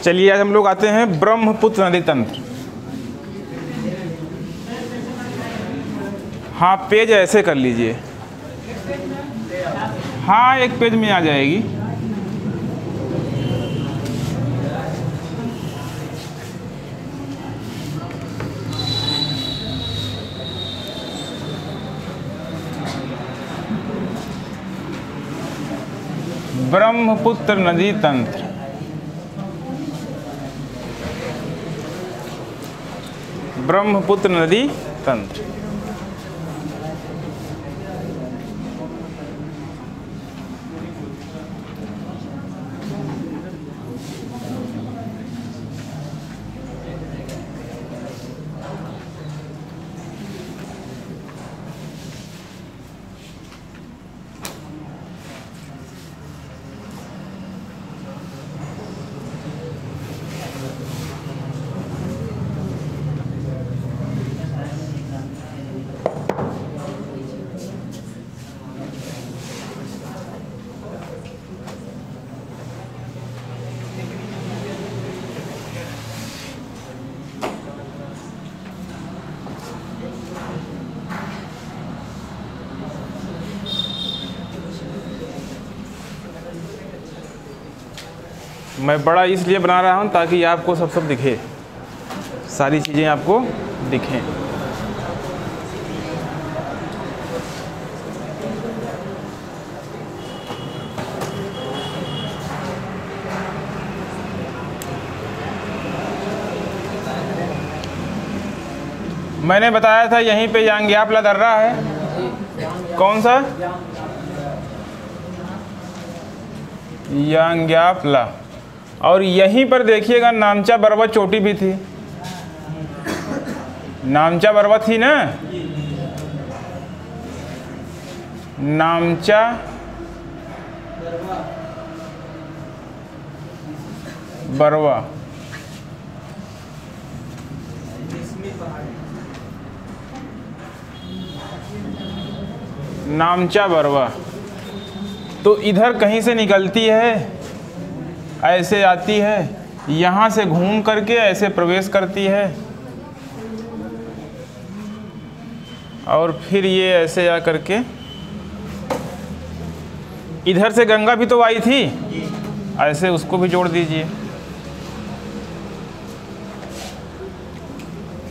चलिए आज हम लोग आते हैं ब्रह्मपुत्र नदी तंत्र। हाँ, पेज ऐसे कर लीजिए। हाँ, एक पेज में आ जाएगी। ब्रह्मपुत्र नदी तंत्र। ब्रह्मपुत्र नदी तंत्र। मैं बड़ा इसलिए बना रहा हूँ ताकि आपको सब दिखे, सारी चीज़ें आपको दिखें। मैंने बताया था यहीं पे यांग्यापला दर्रा है। कौन सा? यांग्यापला। और यहीं पर देखिएगा नामचा बरवा चोटी भी थी। नामचा बरवा थी ना, नामचा बरवा। नामचा बरवा तो इधर कहीं से निकलती है, ऐसे आती है, यहाँ से घूम करके ऐसे प्रवेश करती है और फिर ये ऐसे आ करके इधर से गंगा भी तो आई थी, ऐसे उसको भी जोड़ दीजिए।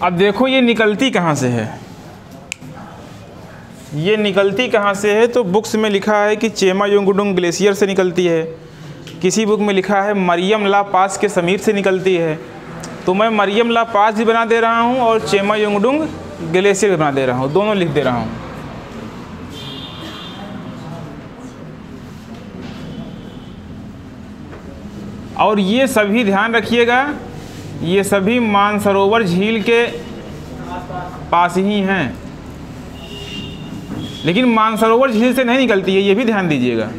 अब देखो ये निकलती कहाँ से है, ये निकलती कहाँ से है। तो बुक्स में लिखा है कि चेमा युंगडुंग ग्लेशियर से निकलती है, किसी बुक में लिखा है मरियम ला पास के समीर से निकलती है। तो मैं मरियम ला पास भी बना दे रहा हूँ और चेमा युंगडुंग ग्लेशियर भी बना दे रहा हूँ, दोनों लिख दे रहा हूँ। और ये सभी ध्यान रखिएगा, ये सभी मानसरोवर झील के पास ही हैं, लेकिन मानसरोवर झील से नहीं निकलती है, ये भी ध्यान दीजिएगा।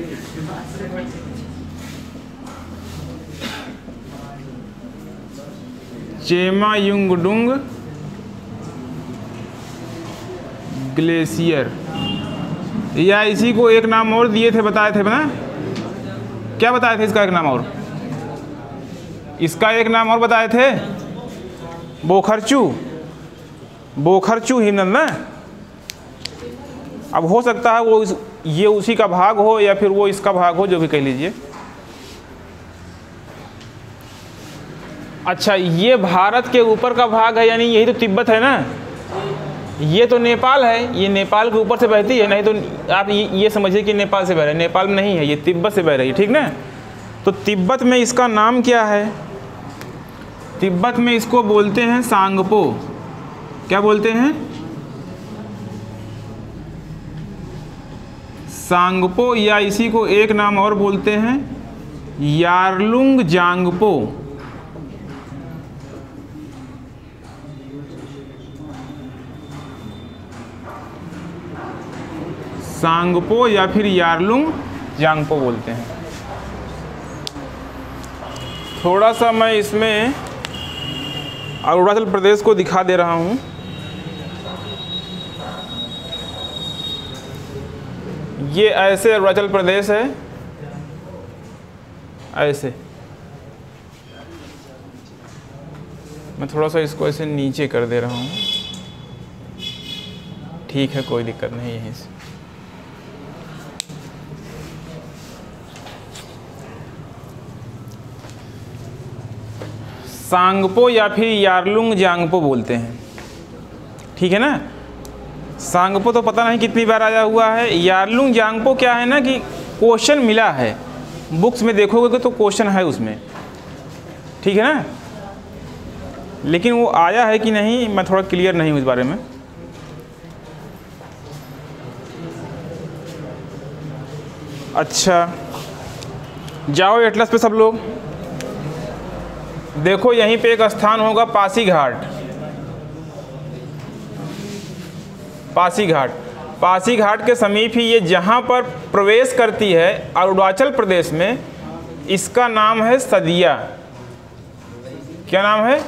चेमा युंगडुंग ग्लेशियर, या इसी को एक नाम और दिए थे, बताए थे ना, क्या बताए थे इसका एक नाम और? इसका एक नाम और बताए थे, बोखरचू। बोखरचू हिमनद ना। अब हो सकता है वो ये उसी का भाग हो या फिर वो इसका भाग हो, जो भी कह लीजिए। अच्छा, ये भारत के ऊपर का भाग है, यानी यही तो तिब्बत है ना, ये तो नेपाल है, ये नेपाल के ऊपर से बहती है। नहीं तो आप ये समझिए कि नेपाल से बह रहा है, नेपाल में नहीं है, ये तिब्बत से बह रही है, ठीक ना। तो तिब्बत में इसका नाम क्या है? तिब्बत में इसको बोलते हैं सांगपो। क्या बोलते हैं? सांगपो, या इसी को एक नाम और बोलते हैं यारलुंग जांगपो। सांगपो या फिर यारलुंग जांगपो बोलते हैं। थोड़ा सा मैं इसमें अरुणाचल प्रदेश को दिखा दे रहा हूँ। ये ऐसे अरुणाचल प्रदेश है, ऐसे मैं थोड़ा सा इसको ऐसे नीचे कर दे रहा हूँ। ठीक है, कोई दिक्कत नहीं है इसे। सांगपो या फिर यारलुंग जांगपो बोलते हैं, ठीक है ना। सांगपो तो पता नहीं कितनी बार आया हुआ है। यारलुंग जांगपो क्या है ना कि क्वेश्चन मिला है, बुक्स में देखोगे तो क्वेश्चन है उसमें, ठीक है ना। लेकिन वो आया है कि नहीं मैं थोड़ा क्लियर नहीं हूँ इस बारे में। अच्छा, जाओ एटलस पे सब लोग। देखो यहीं पे एक स्थान होगा पासीघाट। पासीघाट के समीप ही ये जहाँ पर प्रवेश करती है अरुणाचल प्रदेश में, इसका नाम है सदिया। क्या नाम है?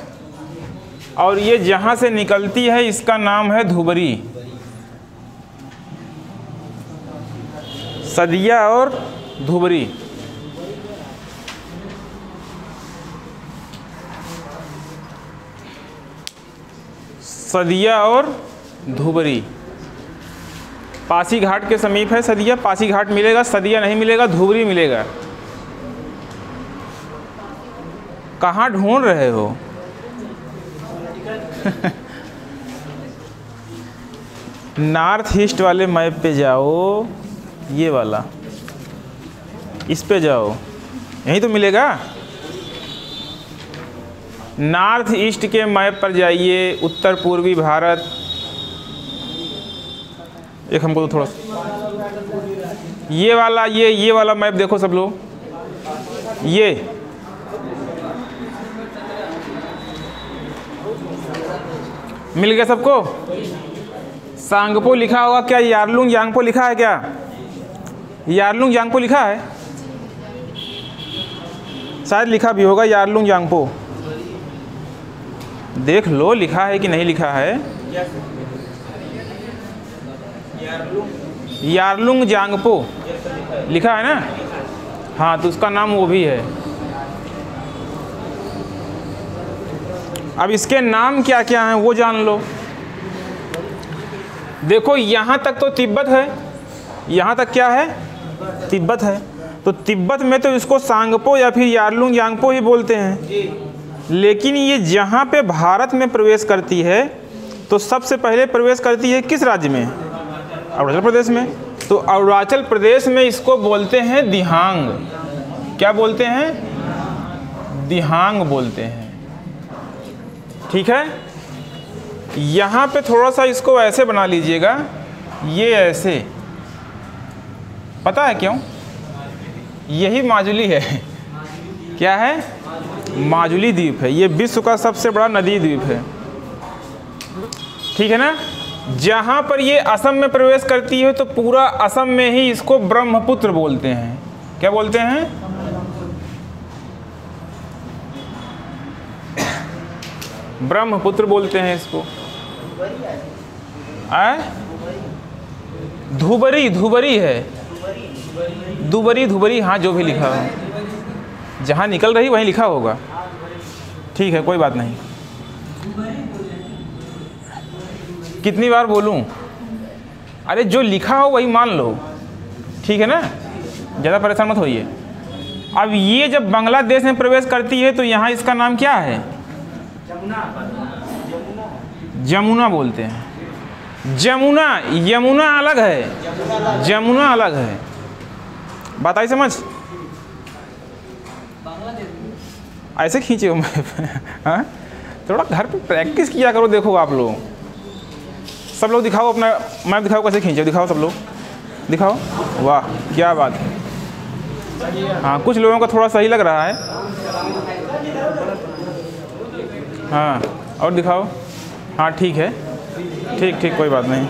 और ये जहाँ से निकलती है इसका नाम है धुबरी। सदिया और धुबरी। सदिया और धुबरी पासीघाट के समीप है। सदिया, पासीघाट मिलेगा, सदिया नहीं मिलेगा, धुबरी मिलेगा। कहाँ ढूंढ रहे हो? नॉर्थ ईस्ट वाले मैप पे जाओ, ये वाला, इस पे जाओ, यहीं तो मिलेगा। नॉर्थ ईस्ट के मैप पर जाइए, उत्तर पूर्वी भारत। एक हमको तो थोड़ा ये वाला मैप देखो सब लोग, ये मिल गया सबको। सांगपो लिखा होगा क्या? यारलुंग यांगपो लिखा है क्या? यारलुंग यांगपो लिखा है, शायद लिखा भी होगा यारलुंग यांगपो। देख लो लिखा है कि नहीं लिखा है। यारलुंग जांगपो लिखा है ना। हाँ, तो उसका नाम वो भी है। अब इसके नाम क्या क्या हैं वो जान लो। देखो यहाँ तक तो तिब्बत है, यहाँ तक क्या है? तिब्बत है। तो तिब्बत में तो इसको सांगपो या फिर यारलुंग यांगपो ही बोलते हैं। लेकिन ये जहाँ पे भारत में प्रवेश करती है तो सबसे पहले प्रवेश करती है किस राज्य में? अरुणाचल प्रदेश में। तो अरुणाचल प्रदेश में इसको बोलते हैं दिहांग। क्या बोलते हैं? दिहांग बोलते हैं, ठीक है। यहाँ पे थोड़ा सा इसको ऐसे बना लीजिएगा, ये ऐसे। पता है क्यों? यही माजुली है। क्या है? माजुली द्वीप है। ये विश्व का सबसे बड़ा नदी द्वीप है, ठीक है ना। जहाँ पर ये असम में प्रवेश करती है तो पूरा असम में ही इसको ब्रह्मपुत्र बोलते हैं। क्या बोलते हैं? ब्रह्मपुत्र बोलते हैं इसको। धुबरी है। धुबरी, हाँ, जो भी लिखा हो, जहाँ निकल रही वहीं लिखा होगा, ठीक है, कोई बात नहीं। कितनी बार बोलूं? अरे जो लिखा हो वही मान लो, ठीक है ना, ज़्यादा परेशान मत होइए। अब ये जब बांग्लादेश में प्रवेश करती है तो यहाँ इसका नाम क्या है? जमुना बोलते हैं। जमुना, यमुना अलग है, जमुना अलग है। बात आई समझ? ऐसे खींचे हो मैप। हाँ, थोड़ा घर पे प्रैक्टिस किया करो। देखो आप लोग, सब लोग दिखाओ अपना मैप, दिखाओ कैसे खींचे, दिखाओ सब लोग, दिखाओ। वाह, क्या बात है। हाँ, कुछ लोगों का थोड़ा सही लग रहा है। हाँ, और दिखाओ। हाँ, ठीक है, ठीक, कोई बात नहीं।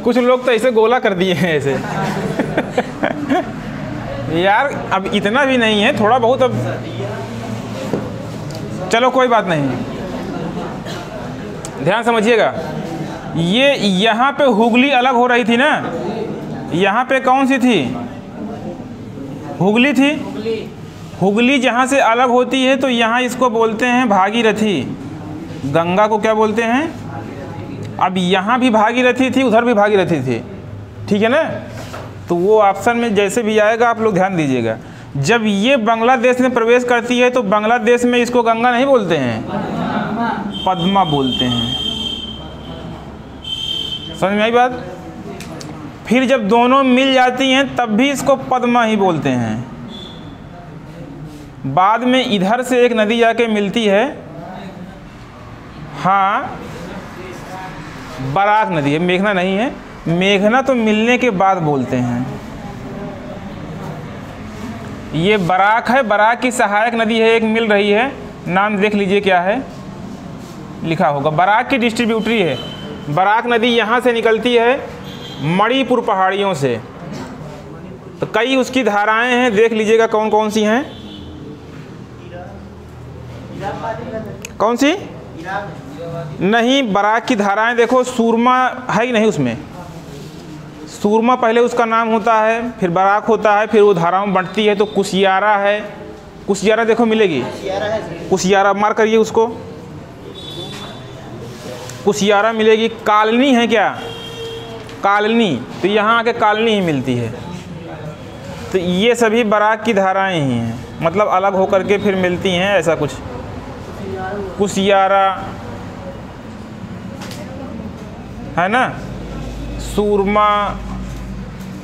कुछ लोग तो ऐसे गोला कर दिए हैं ऐसे। यार अब इतना भी नहीं है, थोड़ा बहुत। अब चलो कोई बात नहीं, ध्यान समझिएगा। ये यहाँ पे हुगली अलग हो रही थी ना, यहाँ पे कौन सी थी? हुगली थी। हुगली जहाँ से अलग होती है तो यहाँ इसको बोलते हैं भागीरथी, गंगा को क्या बोलते हैं। अब यहाँ भी भागीरथी थी, उधर भी भागीरथी थी, ठीक है ना। तो वो ऑप्शन में जैसे भी आएगा आप लोग ध्यान दीजिएगा। जब ये बांग्लादेश में प्रवेश करती है तो बांग्लादेश में इसको गंगा नहीं बोलते हैं, पद्मा बोलते हैं। समझ में आई बात। फिर जब दोनों मिल जाती हैं तब भी इसको पद्मा ही बोलते हैं। बाद में इधर से एक नदी जाके मिलती है, हाँ बराक नदी है, मेघना नहीं है। मेघना तो मिलने के बाद बोलते हैं। ये बराक है, बराक की सहायक नदी है, एक मिल रही है, नाम देख लीजिए क्या है, लिखा होगा। बराक की डिस्ट्रीब्यूटरी है। बराक नदी यहाँ से निकलती है मणिपुर पहाड़ियों से। तो कई उसकी धाराएं हैं, देख लीजिएगा कौन कौन सी हैं। कौन सी? नहीं, बराक की धाराएं देखो, सूरमा है कि नहीं उसमें। सूरमा पहले उसका नाम होता है, फिर बराक होता है, फिर वो धाराओं में बंटती है। तो कुशियारा है, कुशियारा देखो मिलेगी, कुशियारा मार करिए उसको, कुशियारा मिलेगी। कालनी है क्या, कालनी, तो यहाँ आके कालनी ही मिलती है। तो ये सभी बराक की धाराएं ही हैं, मतलब अलग होकर के फिर मिलती हैं, ऐसा कुछ। कुशियारा है ना, सूरमा,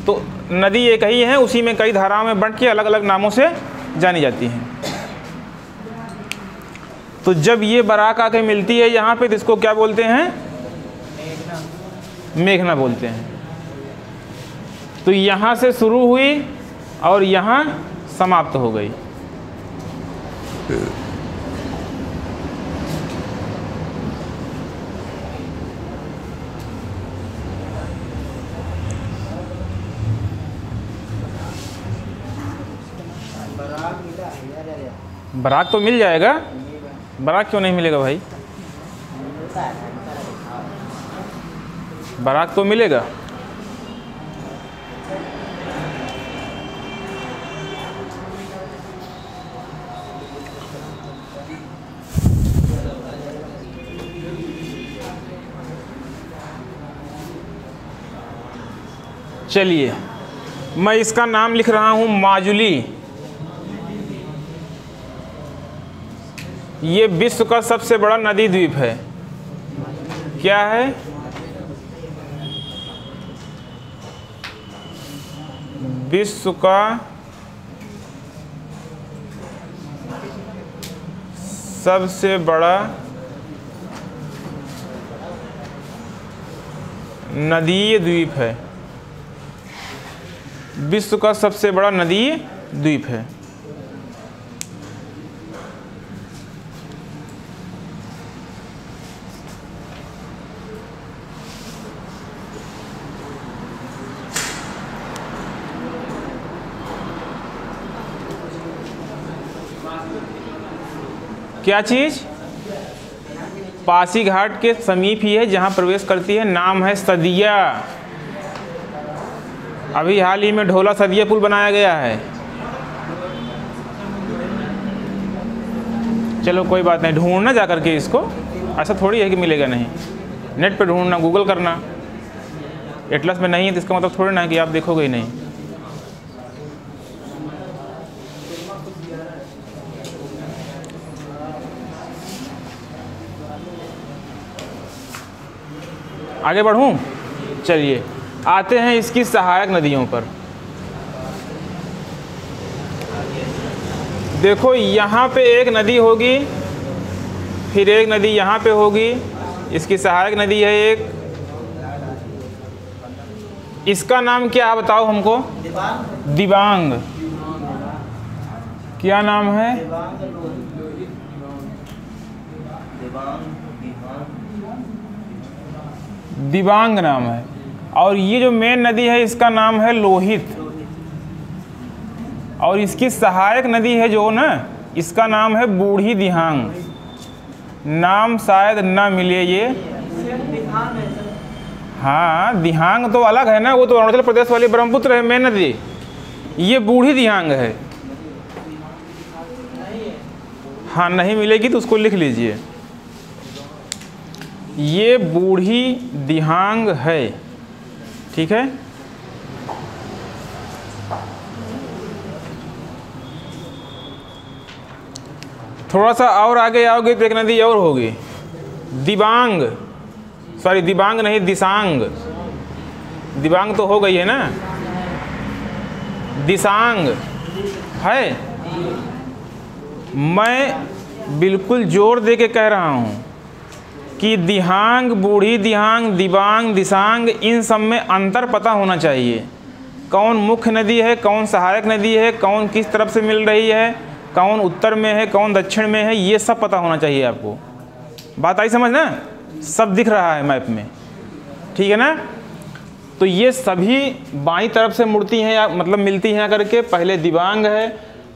तो नदी एक ही है, उसी में कई धाराओं में बंट के अलग अलग नामों से जानी जाती हैं। तो जब ये बराक आके मिलती है यहाँ पे तो इसको क्या बोलते हैं, मेघना बोलते हैं। तो यहाँ से शुरू हुई और यहाँ समाप्त हो गई। बराक तो मिल जाएगा, बराक क्यों नहीं मिलेगा भाई, बराक तो मिलेगा। चलिए मैं इसका नाम लिख रहा हूं माजुली। ये विश्व का सबसे बड़ा नदी द्वीप है। क्या है, विश्व का सबसे बड़ा नदीय द्वीप है, विश्व का सबसे बड़ा नदीय द्वीप है। क्या चीज़, पासीघाट के समीप ही है जहाँ प्रवेश करती है। नाम है सदिया। अभी हाल ही में ढोला सदिया पुल बनाया गया है। चलो कोई बात नहीं, ढूंढना जा करके इसको, ऐसा थोड़ी है कि मिलेगा नहीं। नेट पे ढूंढना, गूगल करना। एटलस में नहीं है तो इसका मतलब थोड़ी ना है कि आप देखोगे ही नहीं। आगे बढ़ूं, चलिए आते हैं इसकी सहायक नदियों पर। देखो यहाँ पे एक नदी होगी, फिर एक नदी यहाँ पे होगी, इसकी सहायक नदी है एक। इसका नाम क्या बताओ हमको, दिबांग। क्या नाम है, दिबांग नाम है। और ये जो मेन नदी है इसका नाम है लोहित। और इसकी सहायक नदी है जो ना, इसका नाम है बूढ़ी दिहांग। नाम शायद ना मिले ये। हाँ, दिहांग तो अलग है ना, वो तो अरुणाचल प्रदेश वाली ब्रह्मपुत्र है मेन नदी। ये बूढ़ी दिहांग है। हाँ नहीं मिलेगी तो उसको लिख लीजिए। ये बूढ़ी दिहांग है, ठीक है। थोड़ा सा और आगे आओगे तो एक नदी और होगी, दिबांग, सॉरी दिबांग नहीं, दिसांग। दिबांग तो हो गई है ना, दिसांग है। मैं बिल्कुल जोर दे के कह रहा हूँ कि दिहांग, बूढ़ी दिहांग, दिबांग, दिसांग, इन सब में अंतर पता होना चाहिए। कौन मुख्य नदी है, कौन सहायक नदी है, कौन किस तरफ से मिल रही है, कौन उत्तर में है, कौन दक्षिण में है, ये सब पता होना चाहिए आपको। बात आई समझ ना? सब दिख रहा है मैप में, ठीक है ना। तो ये सभी बाईं तरफ से मुड़ती हैं या मतलब मिलती हैं करके। पहले दिबांग है,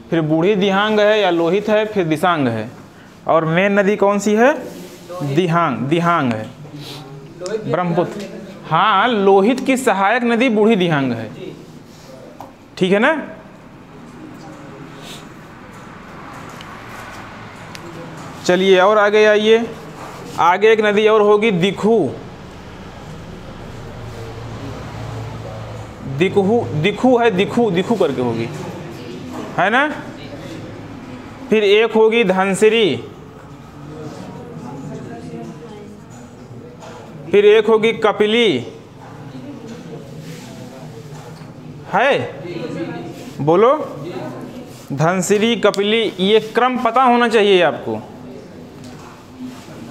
फिर बूढ़ी दिहांग है या लोहित है, फिर दिसांग है, और मेन नदी कौन सी है? दिहांग, दिहांग है, ब्रह्मपुत्र। हाँ, लोहित की सहायक नदी बूढ़ी दिहांग है, ठीक है ना। चलिए और आगे आइए। आगे एक नदी और होगी, दिखू। दिखू है, दिखू करके होगी, है ना। फिर एक होगी धनसिरी, फिर एक होगी कपिली, है, बोलो। धनसिरी, कपिली, ये क्रम पता होना चाहिए आपको,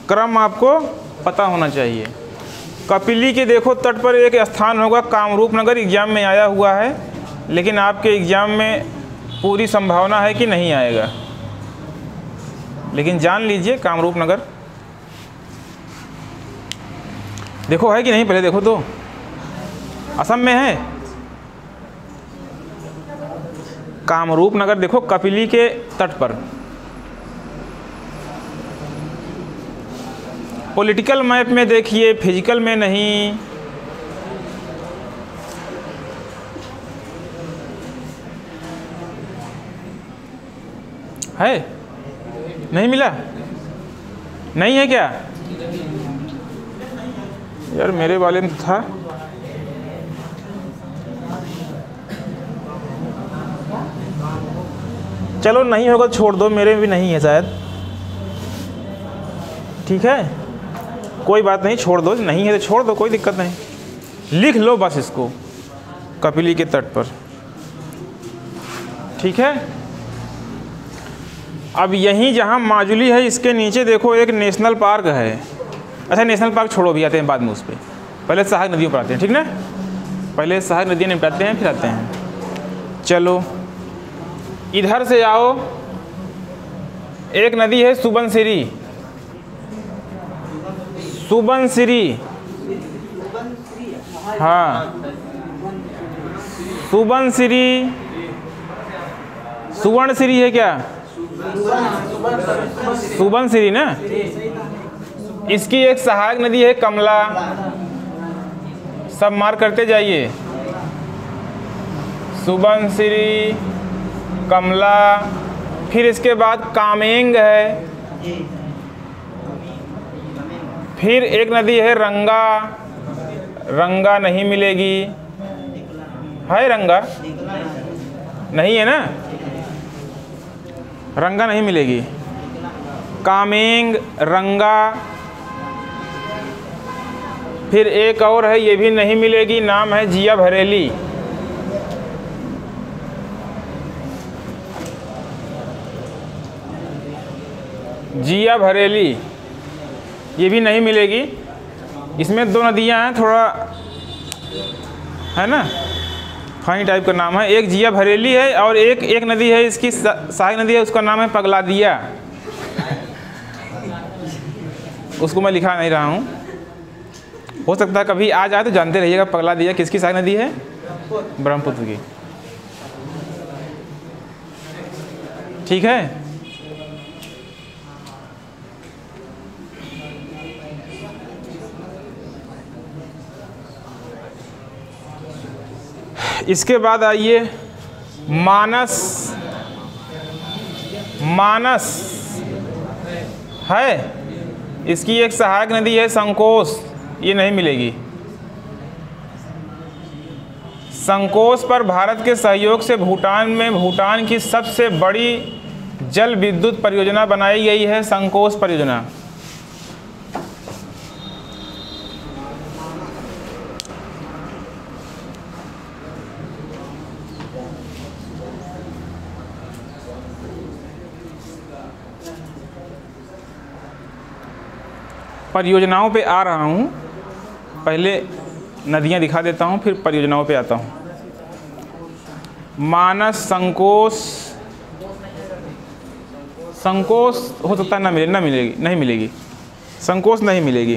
क्रम आपको पता होना चाहिए। कपिली के देखो तट पर एक स्थान होगा कामरूप नगर, एग्जाम में आया हुआ है, लेकिन आपके एग्जाम में पूरी संभावना है कि नहीं आएगा, लेकिन जान लीजिए कामरूप नगर। देखो है कि नहीं, पहले देखो तो, असम में है कामरूप नगर, देखो कपिली के तट पर। पॉलिटिकल मैप में देखिए, फिजिकल में नहीं। है, नहीं मिला, नहीं है क्या यार? मेरे वाले में था। चलो नहीं होगा छोड़ दो, मेरे में भी नहीं है शायद, ठीक है, कोई बात नहीं, छोड़ दो, नहीं है तो छोड़ दो, कोई दिक्कत नहीं। लिख लो बस इसको, कपिली के तट पर, ठीक है। अब यहीं जहाँ माजुली है, इसके नीचे देखो एक नेशनल पार्क है। अच्छा नेशनल पार्क छोड़ो, भी आते हैं बाद में उस पर, पहले सहायक नदियों पर आते हैं, ठीक ना। पहले सहायक नदियाँ निपटाते हैं, फिर आते हैं। चलो इधर से आओ, एक नदी है सुबनसिरी, सुबनसिरी, हाँ सुबनसिरी, सुवर्णसिरी है क्या? सुबनसिरी ना। इसकी एक सहायक नदी है कमला, सब मार करते जाइए। सुबनसिरी, कमला, फिर इसके बाद कामेंग है, फिर एक नदी है रंगा, रंगा नहीं मिलेगी, है रंगा नहीं है ना, रंगा नहीं मिलेगी। कामेंग, रंगा, फिर एक और है, ये भी नहीं मिलेगी, नाम है जिया भरेली। जिया भरेली, ये भी नहीं मिलेगी। इसमें दो नदियां हैं, थोड़ा है ना फानी टाइप का नाम है। एक जिया भरेली है और एक नदी है, इसकी सहायक नदी है, उसका नाम है पगलादिया। उसको मैं लिखा नहीं रहा हूँ, हो सकता है कभी आ जाए तो जानते रहिएगा। पगलादिया किसकी सहायक नदी है? ब्रह्मपुत्र की, ठीक है। इसके बाद आइए मानस, मानस है। इसकी एक सहायक नदी है संकोश, ये नहीं मिलेगी। संकोश पर भारत के सहयोग से भूटान में भूटान की सबसे बड़ी जल विद्युत परियोजना बनाई गई है, संकोश परियोजना। परियोजनाओं पे आ रहा हूँ, पहले नदियाँ दिखा देता हूँ फिर परियोजनाओं पे आता हूँ। मानस, संकोश, संकोश हो सकता है ना मिलेगी, नहीं मिलेगी, संकोश नहीं मिलेगी।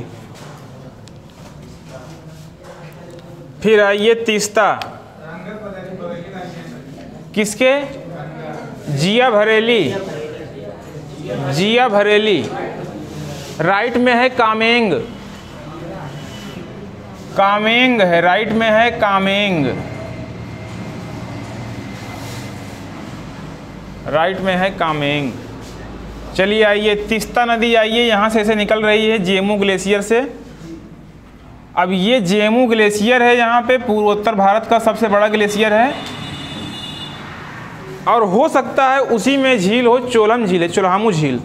फिर आइए तीस्ता, किसके? जिया भरेली, जिया भरेली। राइट में है कामेंग, कामेंग है, राइट में है कामेंग, राइट में है कामेंग। चलिए आइए तीस्ता नदी, आइए यहाँ से ऐसे निकल रही है जेमू ग्लेशियर से। अब ये जेमू ग्लेशियर है, यहाँ पे पूर्वोत्तर भारत का सबसे बड़ा ग्लेशियर है, और हो सकता है उसी में झील हो, चोलम झील है, चोल्हामू झील।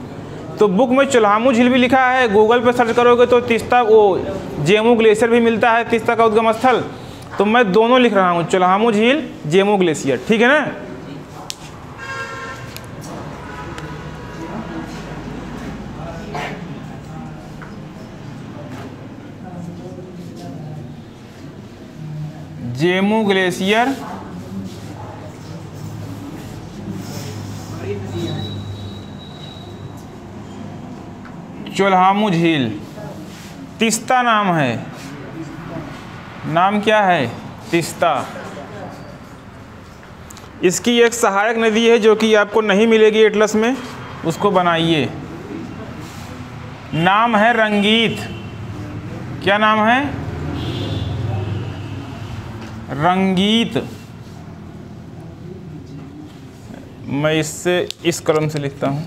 तो बुक में चोल्हामू झील भी लिखा है, गूगल पे सर्च करोगे तो तीस्ता वो जेमू ग्लेशियर भी मिलता है, तीस्ता का उद्गम स्थल। तो मैं दोनों लिख रहा हूँ, चोल्हामू झील, जेमू ग्लेशियर, ठीक है ना। जेमू ग्लेशियर, चोल्हामू झील, तीस्ता नाम है, नाम क्या है? तीस्ता। इसकी एक सहायक नदी है जो कि आपको नहीं मिलेगी एटलस में, उसको बनाइए। नाम है रंगीत। क्या नाम है? रंगीत। मैं इससे इस कलम से लिखता हूँ।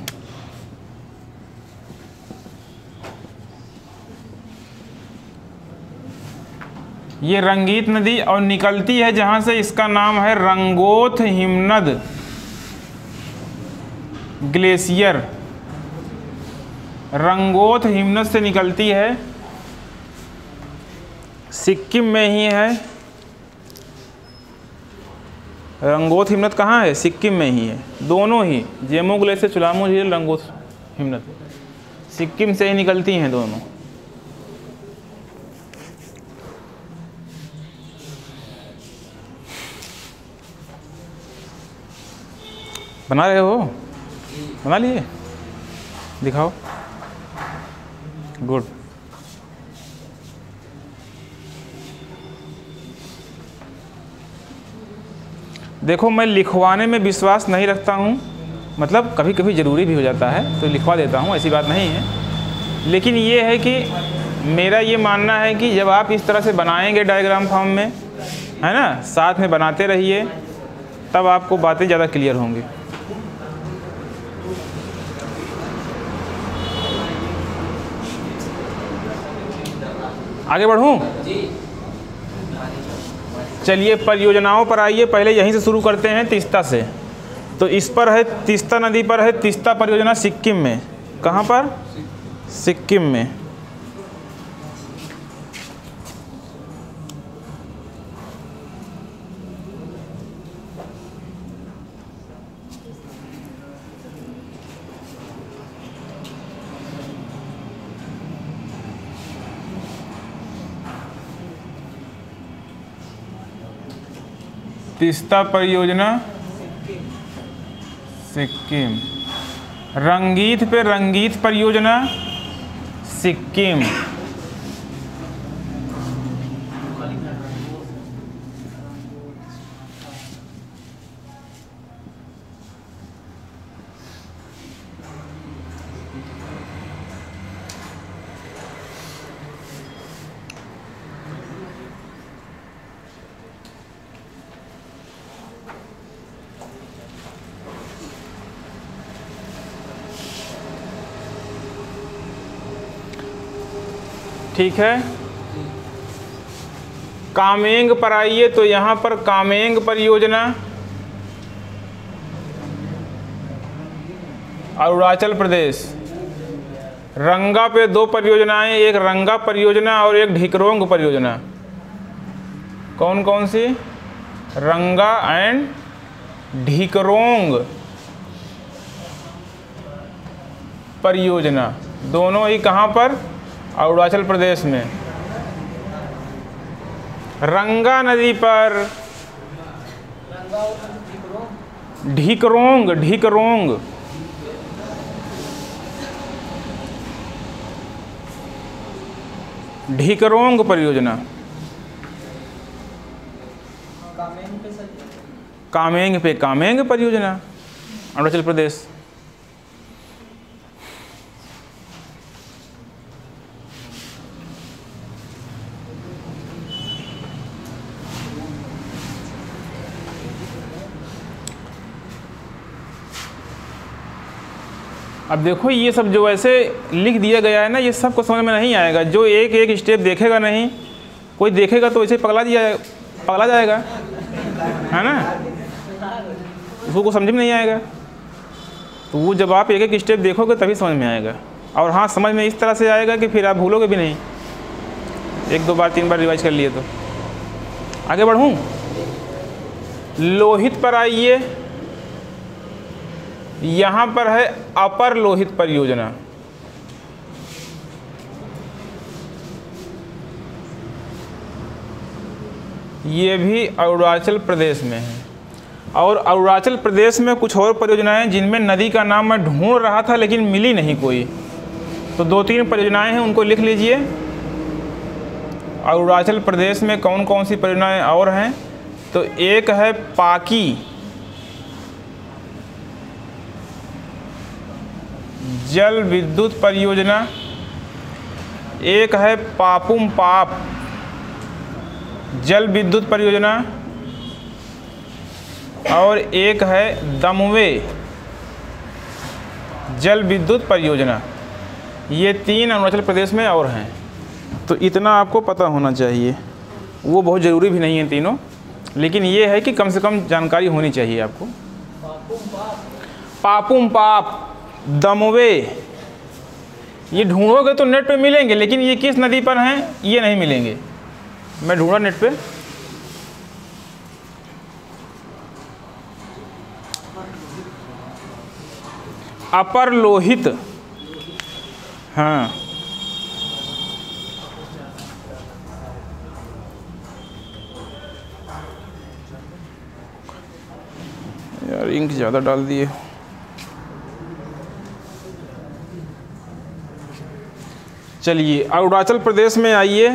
ये रंगीत नदी और निकलती है जहाँ से, इसका नाम है रंगोथ हिमनद ग्लेशियर। रंगोथ हिमनद से निकलती है, सिक्किम में ही है। रंगोथ हिमनद कहाँ है? सिक्किम में ही है। दोनों ही, जेमू ग्लेशियर, चोल्हामू झील, रंगोथ हिमनद, सिक्किम से ही निकलती हैं दोनों। बना रहे हो? बना लिए? दिखाओ। गुड। देखो, मैं लिखवाने में विश्वास नहीं रखता हूँ, मतलब कभी कभी ज़रूरी भी हो जाता है तो लिखवा देता हूँ, ऐसी बात नहीं है। लेकिन ये है कि मेरा ये मानना है कि जब आप इस तरह से बनाएंगे डायग्राम फॉर्म में, है ना, साथ में बनाते रहिए, तब आपको बातें ज़्यादा क्लियर होंगी। आगे बढ़ूँ? चलिए परियोजनाओं पर आइए, पहले यहीं से शुरू करते हैं, तीस्ता से। तो इस पर है, तीस्ता नदी पर है तीस्ता परियोजना, सिक्किम में। कहाँ पर? सिक्किम में। तीस्ता परियोजना सिक्किम। रंगीत पे रंगीत परियोजना सिक्किम। ठीक है। कामेंग पर आइए तो यहाँ पर कामेंग परियोजना, अरुणाचल प्रदेश। रंगा पे 2 परियोजनाएं, एक रंगा परियोजना और एक ढिकरोंग परियोजना। कौन कौन सी? रंगा एंड ढिकरोंग परियोजना, दोनों ही कहाँ पर? अरुणाचल प्रदेश में। रंगा नदी पर ढिकरोंग ढिकरोंग ढिकरोंग परियोजना। कामेंग पे कामेंग परियोजना, अरुणाचल प्रदेश। अब देखो ये सब जो ऐसे लिख दिया गया है ना, ये सब को समझ में नहीं आएगा। जो एक एक स्टेप देखेगा नहीं, कोई देखेगा तो ऐसे पगला जाएगा, है ना, उसको कुछ समझ में नहीं आएगा। तो वो जब आप एक एक स्टेप देखोगे तभी समझ में आएगा। और हाँ, समझ में इस तरह से आएगा कि फिर आप भूलोगे भी नहीं। 1-2 बार 3 बार रिवाइज कर लिए तो। आगे बढ़ूँ, लोहित पर आइए। यहाँ पर है अपर लोहित परियोजना। ये भी अरुणाचल प्रदेश में है। और अरुणाचल प्रदेश में कुछ और परियोजनाएं जिनमें नदी का नाम मैं ढूंढ रहा था लेकिन मिली नहीं कोई, तो 2-3 परियोजनाएं हैं, उनको लिख लीजिए। अरुणाचल प्रदेश में कौन कौन सी परियोजनाएं और हैं? तो एक है पाकी जल विद्युत परियोजना, एक है पापुम पाप जल विद्युत परियोजना, और एक है दमवे जल विद्युत परियोजना। ये 3 अरुणाचल प्रदेश में और हैं। तो इतना आपको पता होना चाहिए। वो बहुत ज़रूरी भी नहीं है तीनों, लेकिन ये है कि कम से कम जानकारी होनी चाहिए आपको। पापुम पाप, दमवे, ये ढूंढोगे तो नेट पे मिलेंगे, लेकिन ये किस नदी पर हैं ये नहीं मिलेंगे। मैं ढूंढा नेट पे। अपर लोहित, हाँ, यार इंक ज़्यादा डाल दिए। चलिए अरुणाचल प्रदेश में आइए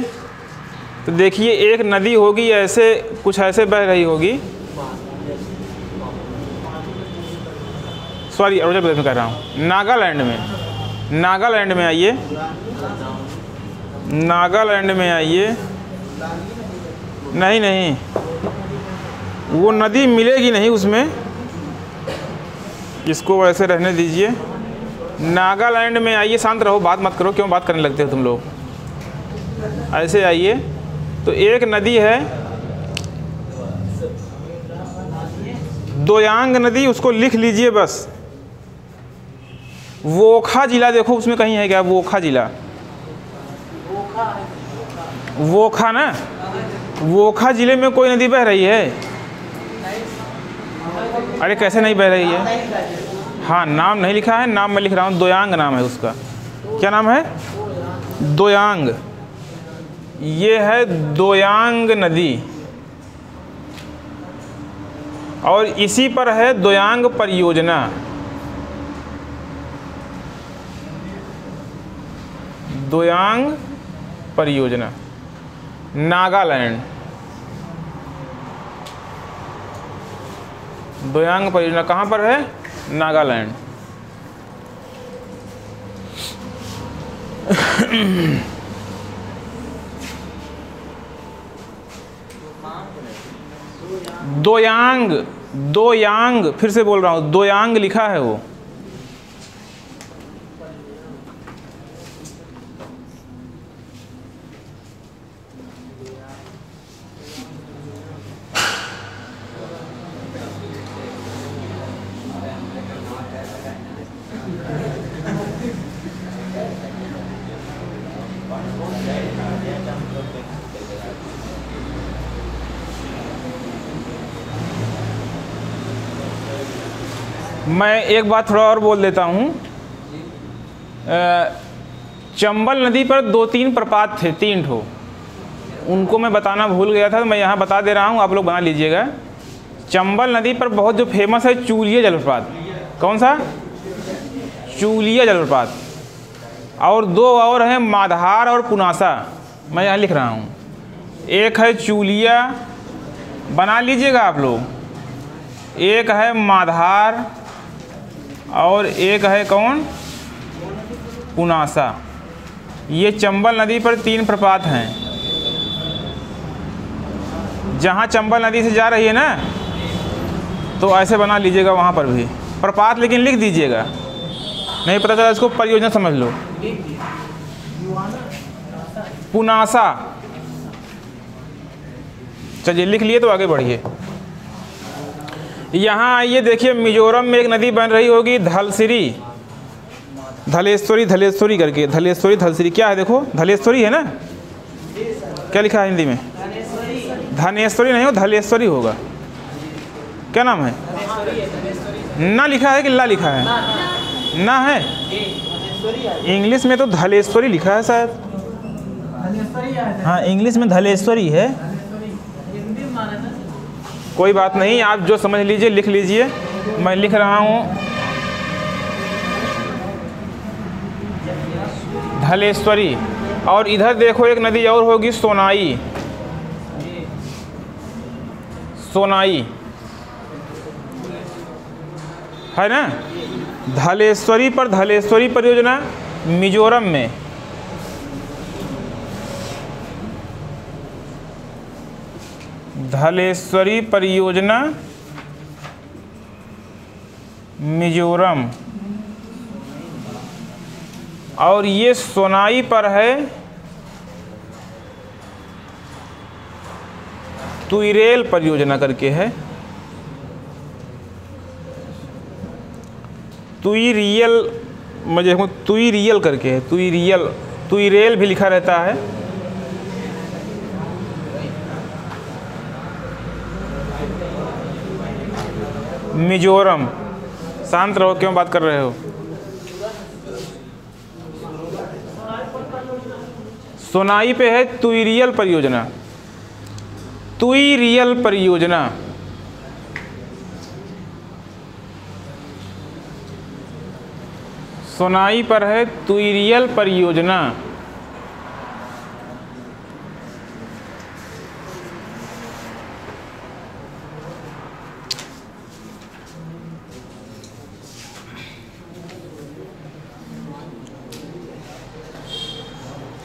तो देखिए एक नदी होगी, ऐसे कुछ ऐसे बह रही होगी। सॉरी, अरुणाचल प्रदेश में कह रहा हूँ, नागालैंड में। नागालैंड में आइए, नागालैंड में आइए। नहीं नहीं, वो नदी मिलेगी नहीं उसमें, इसको ऐसे रहने दीजिए। नागालैंड में आइए, शांत रहो, बात मत करो, क्यों बात करने लगते हो तुम लोग। ऐसे आइए तो एक नदी है दोयांग नदी, उसको लिख लीजिए बस। वोखा जिला देखो उसमें कहीं है क्या? वोखा जिला, वोखा ना, वोखा जिले में कोई नदी बह रही है? अरे कैसे नहीं बह रही है? हाँ, नाम नहीं लिखा है, नाम मैं लिख रहा हूँ, दोयांग नाम है उसका। क्या नाम है? दोयांग। ये है दोयांग नदी, और इसी पर है दोयांग परियोजना। दोयांग परियोजना, नागालैंड। दोयांग परियोजना कहाँ पर है? नागालैंड। दोयांग, दोयांग, फिर से बोल रहा हूँ, दोयांग लिखा है वो। मैं एक बात थोड़ा और बोल देता हूँ। चंबल नदी पर 2-3 प्रपात थे, 3 ठो, उनको मैं बताना भूल गया था, तो मैं यहाँ बता दे रहा हूँ, आप लोग बना लीजिएगा। चंबल नदी पर बहुत जो फेमस है चूलिया जलप्रपात। कौन सा? चूलिया जलप्रपात। और 2 और हैं, माधार और पुनासा। मैं यहाँ लिख रहा हूँ, एक है चूलिया, बना लीजिएगा आप लोग, एक है माधार और एक है कौन? पुनासा। ये चंबल नदी पर 3 प्रपात हैं। जहाँ चंबल नदी से जा रही है ना, तो ऐसे बना लीजिएगा वहाँ पर भी प्रपात, लेकिन लिख दीजिएगा, नहीं पता चला इसको परियोजना समझ लो। पुनासा, चलिए लिख लिए तो आगे बढ़िए। यहाँ आइए, देखिए मिजोरम में एक नदी बन रही होगी, धलसिरी, धलेश्वरी करके, धलेश्वरी धलसिरी, क्या है देखो, धलेश्वरी है ना, क्या लिखा है हिंदी में? धनेश्वरी नहीं हो, धलेश्वरी होगा। क्या नाम है? ना लिखा है कि ला लिखा है? ना है, इंग्लिश में तो धलेश्वरी लिखा है शायद। हाँ, इंग्लिश में धलेश्वरी है। कोई बात नहीं, आप जो समझ लीजिए लिख लीजिए, मैं लिख रहा हूँ धलेश्वरी। और इधर देखो एक नदी और होगी, सोनाई, सोनाई है ना। धलेश्वरी पर धलेश्वरी परियोजना मिजोरम में, धलेश्वरी परियोजना मिजोरम। और ये सोनाई पर है तुइरेल परियोजना करके है, तुइरियल, मुझे तुइरियल करके है, तुइरियल, तुइरेल भी लिखा रहता है। मिजोरम, शांत रहो, क्यों बात कर रहे हो? सोनाई पे है तुइरियल परियोजना, तुइरियल परियोजना। सोनाई पर है तुइरियल परियोजना।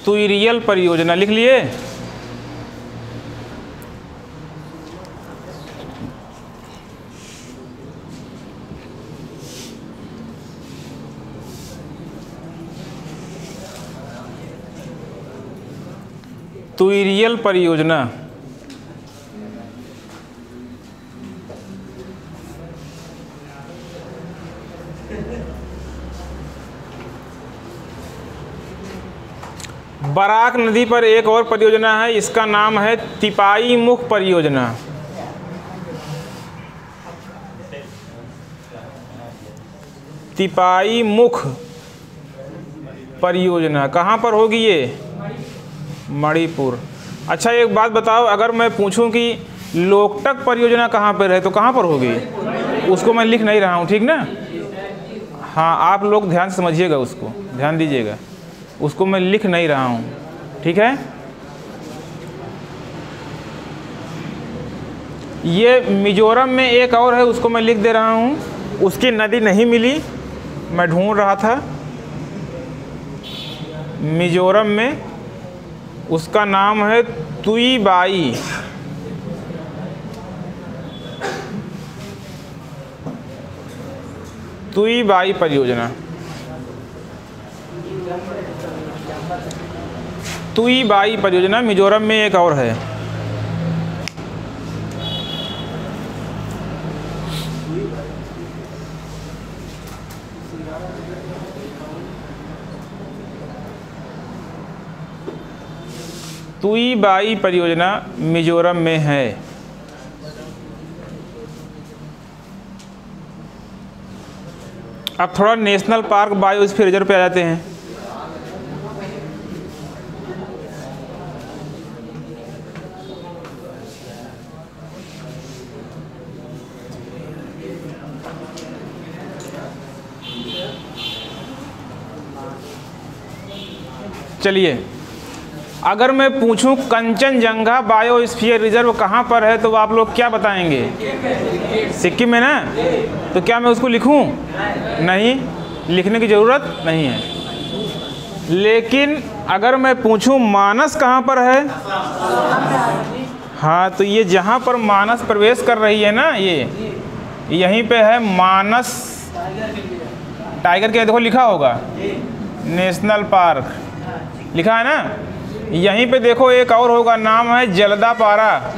तुइरियल परियोजना लिख लिए? तुइरियल परियोजना। बराक नदी पर एक और परियोजना है, इसका नाम है तिपाई मुख परियोजना। तिपाई मुख परियोजना कहाँ पर होगी ये? मणिपुर। अच्छा एक बात बताओ, अगर मैं पूछूं कि लोकटक परियोजना कहाँ पर है तो कहाँ पर होगी? उसको मैं लिख नहीं रहा हूँ, ठीक ना? हाँ, आप लोग ध्यान से समझिएगा, उसको ध्यान दीजिएगा, उसको मैं लिख नहीं रहा हूँ, ठीक है? ये मिजोरम में एक और है, उसको मैं लिख दे रहा हूँ, उसकी नदी नहीं मिली, मैं ढूंढ रहा था। मिजोरम में उसका नाम है तुइबाई। तुइबाई परियोजना, तुइबाई परियोजना मिजोरम में एक और है। तुइबाई परियोजना मिजोरम में है। अब थोड़ा नेशनल पार्क बायोस्फीयर रिजर्व पे आ जाते हैं। चलिए, अगर मैं पूछूं कंचनजंगा बायोस्फीयर रिजर्व कहाँ पर है तो आप लोग क्या बताएंगे? सिक्किम में ना। तो क्या मैं उसको लिखूं? नहीं, लिखने की ज़रूरत नहीं है। लेकिन अगर मैं पूछूं मानस कहाँ पर है, हाँ, तो ये जहाँ पर मानस प्रवेश कर रही है ना, ये यहीं पे है मानस टाइगर के, देखो लिखा होगा नेशनल पार्क, लिखा है ना। यहीं पे देखो एक और होगा, नाम है जल्दापारा,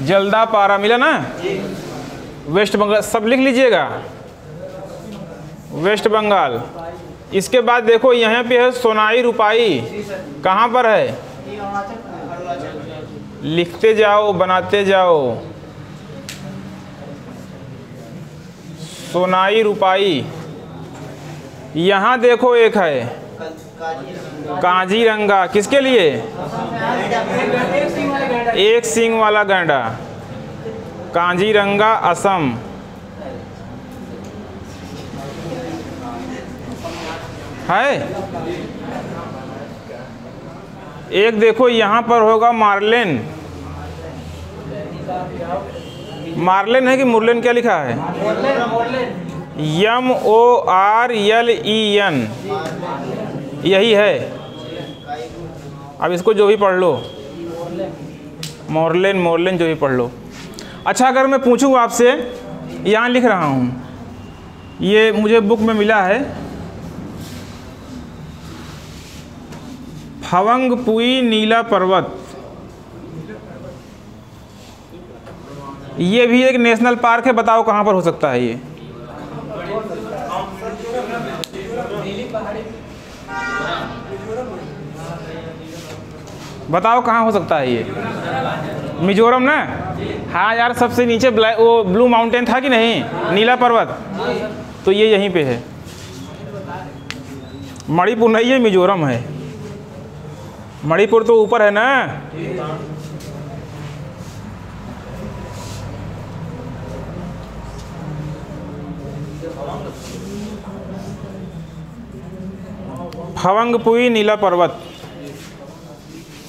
जल्दापारा, मिला ना, वेस्ट बंगाल, सब लिख लीजिएगा, वेस्ट बंगाल। इसके बाद देखो यहाँ पे है सोनाई रूपाई, कहाँ पर है? लिखते जाओ, बनाते जाओ, सोनाई रूपाई। यहाँ देखो एक है काजीरंगा, किसके लिए? एक सींग वाला गैंडा, काजीरंगा असम। है एक देखो यहाँ पर होगा मार्लेन, मार्लेन है कि मुरलेन, क्या लिखा है? MORLEN, यही है। अब इसको जो भी पढ़ लो, मोरलेन, मोरलेन जो भी पढ़ लो। अच्छा, अगर मैं पूछूं आपसे, यहाँ लिख रहा हूँ, ये मुझे बुक में मिला है, फवंगपुई नीला पर्वत, ये भी एक नेशनल पार्क है, बताओ कहाँ पर हो सकता है ये? बताओ कहाँ हो सकता है ये? मिजोरम ना। हाँ यार, सबसे नीचे वो ब्लू माउंटेन था कि नहीं, नीला पर्वत, तो ये यहीं पे है। मणिपुर नहीं, ये मिजोरम है। मणिपुर तो ऊपर है ना। फवंगपुई नीला पर्वत,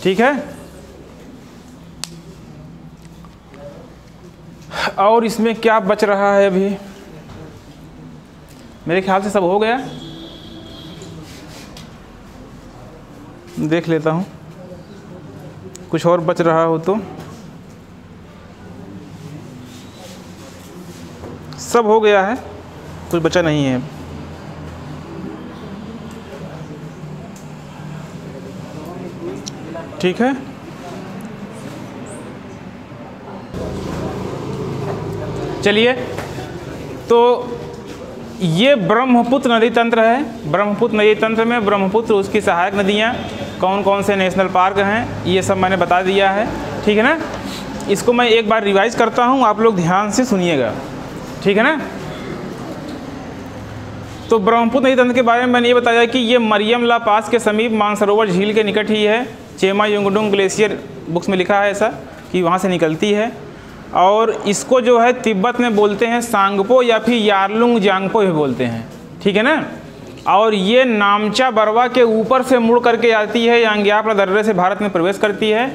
ठीक है। और इसमें क्या बच रहा है अभी? मेरे ख्याल से सब हो गया। देख लेता हूँ, कुछ और बच रहा हो तो। सब हो गया है, कुछ बचा नहीं है। ठीक है, चलिए। तो ये ब्रह्मपुत्र नदी तंत्र है। ब्रह्मपुत्र नदी तंत्र में ब्रह्मपुत्र, उसकी सहायक नदियाँ, कौन कौन से नेशनल पार्क हैं, ये सब मैंने बता दिया है, ठीक है ना। इसको मैं एक बार रिवाइज करता हूँ, आप लोग ध्यान से सुनिएगा, ठीक है ना। तो ब्रह्मपुत्र नदी तंत्र के बारे में मैंने ये बताया कि ये मरियम ला पास के समीप मानसरोवर झील के निकट ही है। चेमा युंगडुंग ग्लेशियर बुक्स में लिखा है ऐसा कि वहाँ से निकलती है। और इसको जो है तिब्बत में बोलते हैं सांगपो या फिर यारलुंग जांगपो भी बोलते हैं, ठीक है ना। और ये नामचा बरवा के ऊपर से मुड़ करके आती है, यांग्यापला दर्रे से भारत में प्रवेश करती है।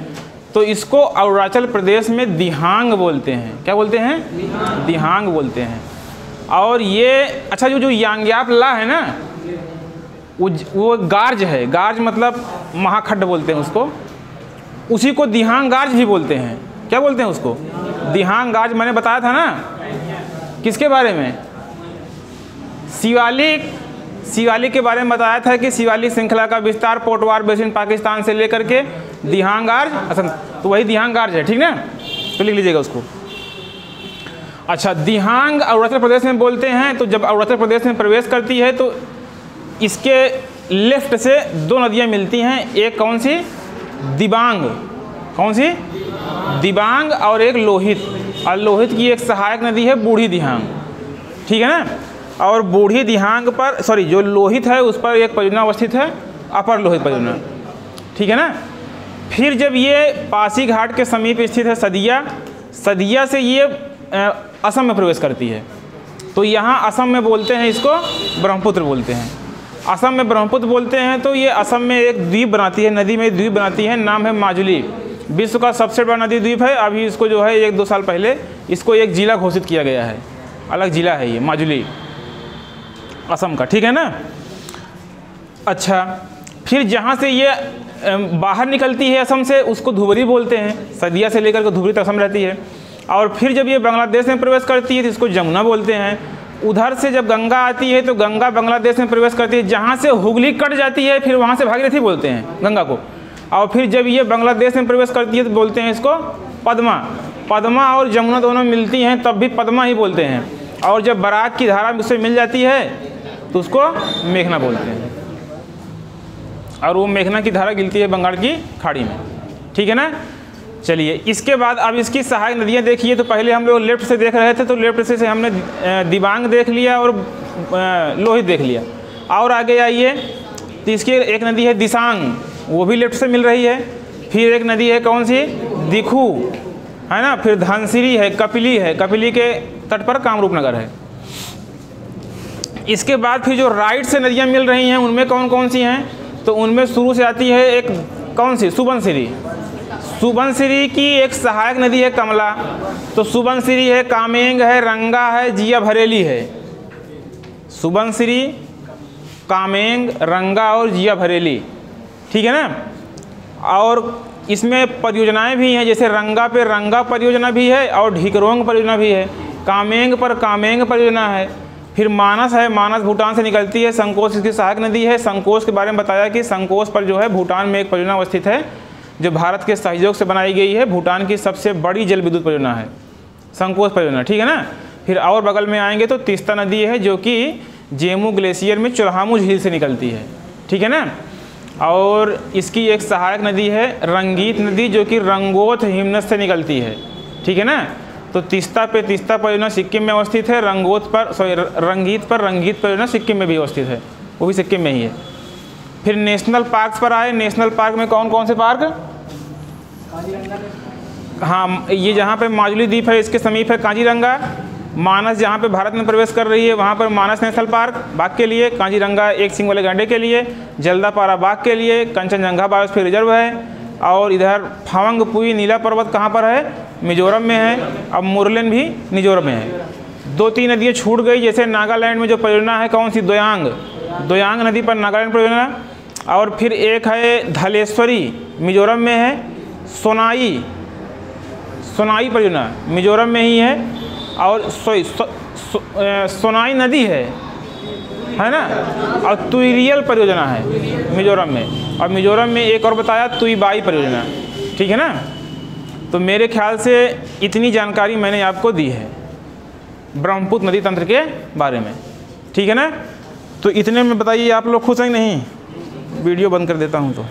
तो इसको अरुणाचल प्रदेश में दिहांग बोलते हैं। क्या बोलते हैं? दिहांग बोलते हैं। और ये अच्छा, जो यांग्यापला है ना, वो गार्ज है। गार्ज मतलब महाखड्ड बोलते हैं उसको, उसी को दिहांग गार्ज भी बोलते हैं। क्या बोलते हैं उसको? दिहांग गार्ज। मैंने बताया था ना किसके बारे में? शिवालिक के बारे में बताया था कि शिवालिक श्रृंखला का विस्तार पोटवार बेसिन पाकिस्तान से लेकर के दिहांग गार्ज असम, तो वही दिहांग गार्ज है, ठीक ना। तो लिख लीजिएगा उसको। अच्छा, दिहांग अरुणाचल प्रदेश में बोलते हैं। तो जब अरुणाचल प्रदेश में प्रवेश करती है तो इसके लेफ्ट से दो नदियाँ मिलती हैं। एक कौन सी? दिबांग। कौन सी? दिबांग। और एक लोहित। और लोहित की एक सहायक नदी है बूढ़ी दिहांग, ठीक है ना। और बूढ़ी दिहांग पर जो लोहित है उस पर एक परियोजना अवस्थित है, अपर लोहित परियोजना, ठीक है ना। फिर जब ये पासी घाट के समीप स्थित है सदिया से ये असम में प्रवेश करती है। तो यहाँ असम में बोलते हैं इसको ब्रह्मपुत्र बोलते हैं, असम में ब्रह्मपुत्र बोलते हैं। तो ये असम में एक द्वीप बनाती है, नदी में द्वीप बनाती है, नाम है माजुली। विश्व का सबसे बड़ा नदी द्वीप है। अभी इसको जो है 1-2 साल पहले इसको एक जिला घोषित किया गया है, अलग जिला है ये माजुली असम का, ठीक है ना। अच्छा, फिर जहाँ से ये बाहर निकलती है असम से उसको धुबरी बोलते हैं, सदिया से लेकर के धुबरी तक असम रहती है। और फिर जब ये बांग्लादेश में प्रवेश करती है तो इसको जमुना बोलते हैं। उधर से जब गंगा आती है तो गंगा बांग्लादेश में प्रवेश करती है, जहाँ से हुगली कट जाती है फिर वहाँ से भागीरथी बोलते हैं गंगा को। और फिर जब ये बांग्लादेश में प्रवेश करती है तो बोलते हैं इसको पद्मा और जमुना दोनों मिलती हैं तब भी पद्मा ही बोलते हैं। और जब बराक की धारा उससे मिल जाती है तो उसको मेघना बोलते हैं, और वो मेघना की धारा गिरती है बंगाल की खाड़ी में, ठीक है ना। चलिए, इसके बाद अब इसकी सहायक नदियाँ देखिए। तो पहले हम लोग लेफ्ट से देख रहे थे, तो लेफ्ट से हमने दिबांग देख लिया और लोहित देख लिया। और आगे आइए तो इसकी एक नदी है दिसांग, वो भी लेफ्ट से मिल रही है। फिर एक नदी है कौन सी, दिखू, है ना। फिर धनसिरी है, कपिली है, कपिली के तट पर कामरूप नगर है। इसके बाद फिर जो राइट से नदियाँ मिल रही हैं उनमें कौन कौन सी हैं, तो उनमें शुरू से आती है एक कौन सी, सुबनसिरी की एक सहायक नदी है कमला। तो सुबनसिरी है, कामेंग है, रंगा है, जिया भरेली है। सुबनसिरी, कामेंग, रंगा और जिया भरेली, ठीक है ना। और इसमें परियोजनाएं भी हैं, जैसे रंगा पे रंगा परियोजना भी है और ढिकरोंग परियोजना भी है। कामेंग पर कामेंग परियोजना है। फिर मानस है, मानस भूटान से निकलती है। संकोश इसकी सहायक नदी है। संकोश के बारे में बताया कि संकोश पर जो है भूटान में एक परियोजना अवस्थित है जो भारत के सहयोग से बनाई गई है। भूटान की सबसे बड़ी जल विद्युत परियोजना है संकोश परियोजना, ठीक है ना। फिर और बगल में आएंगे तो तीस्ता नदी है जो कि जेमू ग्लेशियर में चुल्हामू झील से निकलती है, ठीक है ना। और इसकी एक सहायक नदी है रंगीत नदी जो कि रंगोत हिमनद से निकलती है, ठीक है ना। तो तीस्ता परियोजना सिक्किम में अवस्थित है। रंगीत परियोजना सिक्किम में भी अवस्थित है, वो भी सिक्किम में ही है। फिर नेशनल पार्क्स पर आए। नेशनल पार्क में कौन कौन से पार्क, हाँ, ये जहाँ पे माजुली द्वीप है इसके समीप है काजीरंगा। मानस जहाँ पे भारत में प्रवेश कर रही है वहाँ पर मानस नेशनल पार्क बाघ के लिए, काजीरंगा एक सिंग वाले गैंडे के लिए, जल्दापारा बाघ के लिए, कंचनजंगा बायोस्फीयर रिजर्व है। और इधर फावंगपुई नीला पर्वत कहाँ पर है, मिजोरम में है। अब मुरलेन भी मिजोरम में है। 2-3 नदियाँ छूट गई, जैसे नागालैंड में जो परियोजना है कौन सी, दोयांग नदी पर नागालैंड परियोजना। और फिर एक है धलेश्वरी मिजोरम में है। सोनाई परियोजना मिजोरम में ही है। और सोनाई नदी है ना। और तुइरियल परियोजना है मिजोरम में। और मिजोरम में एक और बताया तुईबाई परियोजना, ठीक है ना। तो मेरे ख्याल से इतनी जानकारी मैंने आपको दी है ब्रह्मपुत्र नदी तंत्र के बारे में, ठीक है ना। तो इतने में बताइए आप लोग खुश हैं नहीं। वीडियो बंद कर देता हूँ तो।